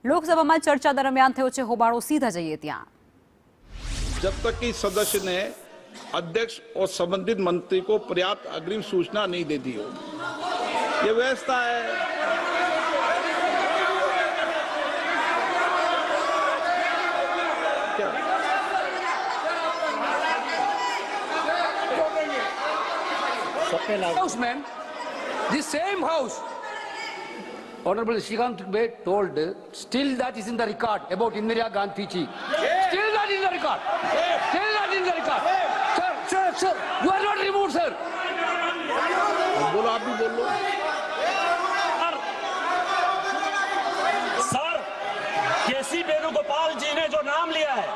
લોકસભામાં ચર્ચા દરમિયાન થયો છે હોબાળો। સીધા જઈએ ત્યાં। जब तक कि सदस्य ने अध्यक्ष और संबंधित मंत्री को पर्याप्त अग्रिम सूचना नहीं दे दी हो, ये व्यवस्था है। House, man. The same house. Honorable Shrikant Bey told, still that is in the record about Indira Gandhi ji. Still that is in the record. Still that is in the record. Sir, you are not removed, sir. बोलो, आप भी बोल लो। Sir, केसी वेणुगोपाल जी ने जो नाम लिया है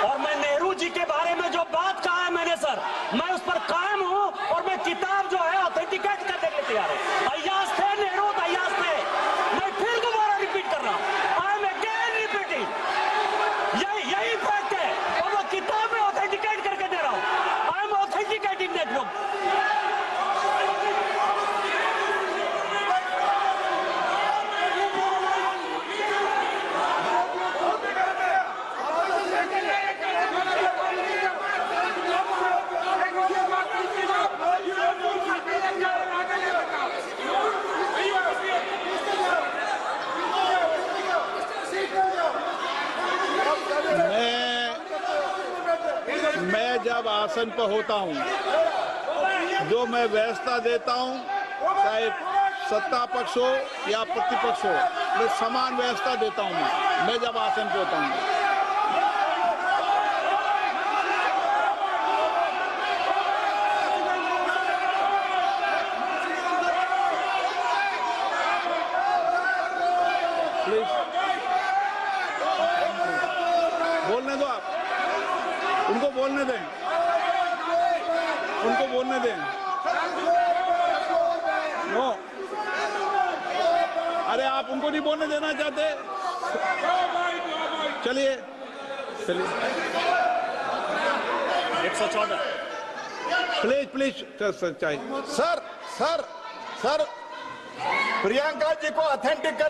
और मैं नेहरू जी के बारे में जो बात कहा है मैंने, सर, मैं उस पर कायम हूं और मैं किताब जो है ऑथेंटिकेट करने के लिए तैयार हूं। अय्याज थे नेहरू, अय्याज थे। मैं फिर दोबारा रिपीट कर रहा हूं, आई एम अगेन रिपीटिंग। यही फैक्ट है और मैं किताब में ऑथेंटिकेट करके दे रहा हूं। I am authenticating that book. मैं जब आसन पर होता हूं, जो मैं व्यवस्था देता हूं, चाहे सत्ता पक्ष हो या प्रतिपक्ष हो, मैं समान व्यवस्था देता हूं। मैं जब आसन पर होता हूं, प्लीज बोलने दो। आप उनको बोलने दें, उनको बोलने दें। नो, अरे आप उनको नहीं बोलने देना चाहते? चलिए 114 प्लीज सच्चाई। सर प्रियंका जी को ऑथेंटिकेट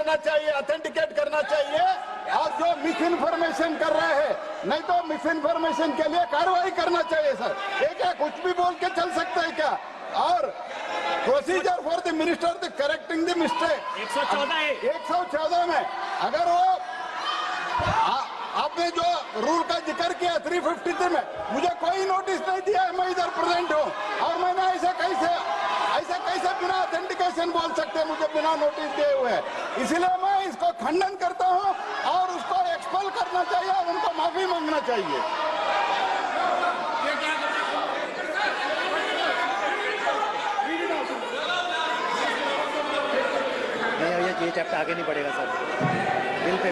करना चाहिए और जो मिस इन्फॉर्मेशन कर रहे हैं, नहीं तो मिस इन्फॉर्मेशन के लिए कार्रवाई करना चाहिए। सर ये क्या कुछ भी बोल के चल सकता है क्या? और procedure for the minister the correcting the mistake 114 में अगर वो आपने जो रूल का जिक्र किया 353 में, मुझे कोई नोटिस नहीं दिया है, मैं इधर प्रेजेंट हूँ और मैंने ऐसे कैसे बिना ऑथेंटिकेशन बोल सकते, मुझे बिना नोटिस दिए हुए। इसलिए मैं इसको खंडन करता हूँ और उसको एक्सपेल करना चाहिए और उनको माफी मांगना चाहिए। ये चैप्टर आगे नहीं बढ़ेगा sir. Bill pay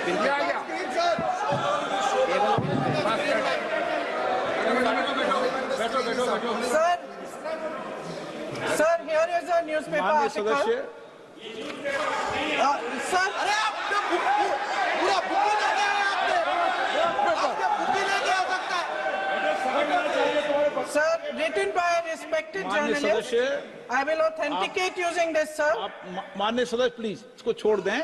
Sir, here is a newspaper article. Sir, अरे आपने पूरा बुक ही ले गया आपने बुक ही ले गया सकता है। Sir, written by a respected journalist. I will authenticate using this, sir. आप माननीय सदस्य प्लीज इसको छोड़ दें।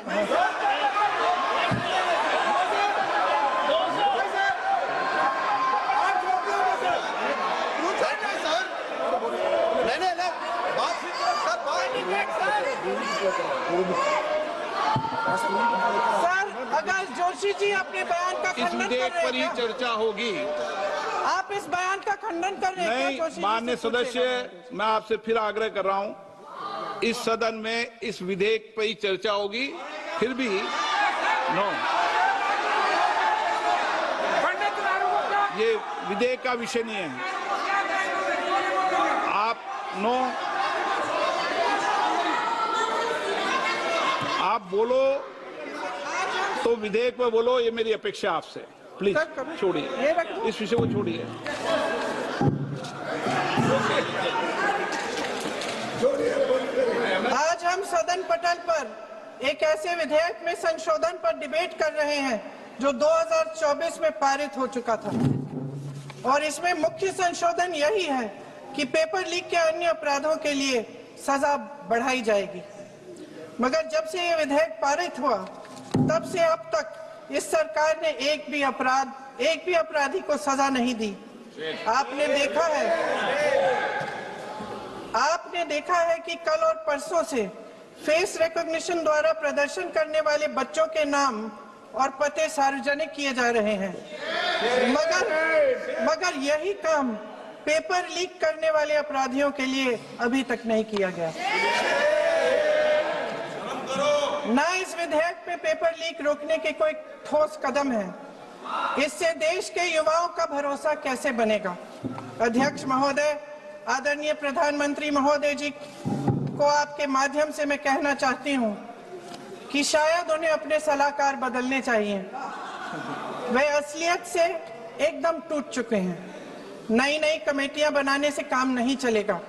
सर, अगर जोशी जी अपने बयान का इस खंडन कर विधेयक रहे पर ही हैं, चर्चा होगी। आप इस बयान का खंडन कर रहे हैं क्या? नहीं, जोशी जी माननीय से पूछिएगा। सदस्य, मैं आपसे फिर आग्रह कर रहा हूं, इस सदन में इस विधेयक पर ही चर्चा होगी। फिर भी नो, ये विधेयक का विषय नहीं है। आप नो, आप बोलो तो विधेयक पर बोलो, ये मेरी अपेक्षा आपसे। प्लीज छोड़िए, इस विषय को छोड़िए। आज हम सदन पटल पर एक ऐसे विधेयक में संशोधन पर डिबेट कर रहे हैं जो 2024 में पारित हो चुका था और इसमें मुख्य संशोधन यही है कि पेपर लीक के अन्य अपराधों के लिए सजा बढ़ाई जाएगी। मगर जब से ये विधेयक पारित हुआ तब से अब तक इस सरकार ने एक भी अपराधी को सजा नहीं दी। आपने देखा है कि कल और परसों से फेस रिकॉग्निशन द्वारा प्रदर्शन करने वाले बच्चों के नाम और पते सार्वजनिक किए जा रहे हैं, मगर यही काम पेपर लीक करने वाले अपराधियों के लिए अभी तक नहीं किया गया। ना इस विधेयक में पेपर लीक रोकने के कोई ठोस कदम है। इससे देश के युवाओं का भरोसा कैसे बनेगा? अध्यक्ष महोदय, आदरणीय प्रधानमंत्री महोदय जी को आपके माध्यम से मैं कहना चाहती हूं कि शायद उन्हें अपने सलाहकार बदलने चाहिए। वे असलियत से एकदम टूट चुके हैं। नई कमेटियां बनाने से काम नहीं चलेगा।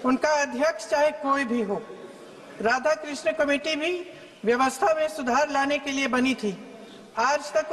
उनका अध्यक्ष चाहे कोई भी हो। राधा कृष्ण कमेटी भी व्यवस्था में सुधार लाने के लिए बनी थी। आज तक